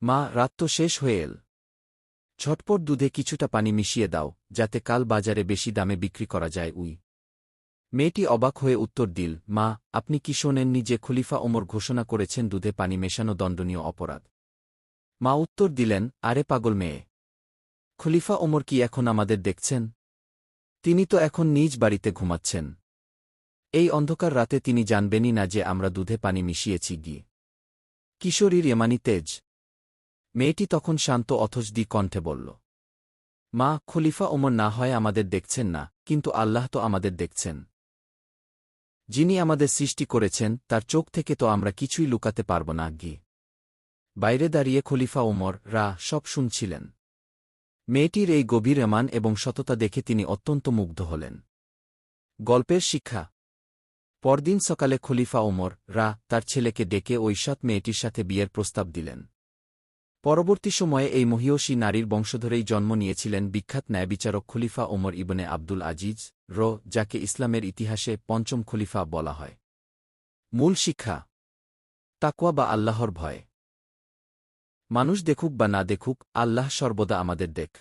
মা, রাত তো শেষ হয়ে এল। ঝটপট দুধে কিছুটা পানি মিশিয়ে দাও, যাতে কাল বাজারে বেশি দামে বিক্রি করা যায়। মেয়েটি অবাক হয়ে উত্তর দিল, মা, আপনি কি শোনেননি যে খলিফা ওমর ঘোষণা করেছেন দুধে পানি মেশানো দণ্ডনীয় অপরাধ? মা উত্তর দিলেন, আরে পাগল মেয়ে, খলিফা ওমর কি এখন আমাদের দেখছেন? তিনি তো এখন নিজ বাড়িতে ঘুমাচ্ছেন। এই অন্ধকার রাতে তিনি জানবেনই না যে আমরা দুধে পানি মিশিয়েছি। কিশোরীর ইমানি তেজ। মেয়েটি তখন শান্ত অথচ কণ্ঠে বলল, মা, খলিফা ওমর না হয় আমাদের দেখছেন না, কিন্তু আল্লাহ তো আমাদের দেখছেন। যিনি আমাদের সৃষ্টি করেছেন তার চোখ থেকে তো আমরা কিছুই লুকাতে পারব না। বাইরে দাঁড়িয়ে খলিফা ওমর সব শুনছিলেন। মেয়েটির এই গভীর ঈমান এবং সততা দেখে তিনি অত্যন্ত মুগ্ধ হলেন। গল্পের শিক্ষা। পরদিন সকালে খলিফা ওমর তার ছেলেকে ডেকে ওই সৎ মেয়েটির সাথে বিয়ের প্রস্তাব দিলেন। পরবর্তী সময়ে এই মহিয়সী নারীর বংশধরেই জন্ম নিয়েছিলেন বিখ্যাত ন্যায়বিচারক খলিফা ওমর ইবনে আব্দুল আজিজ, যাকে ইসলামের ইতিহাসে পঞ্চম খলিফা বলা হয়। মূল শিক্ষা। তাকওয়া বা আল্লাহর ভয়। মানুষ দেখুক বা না দেখুক, আল্লাহ সর্বদা আমাদের দেখ।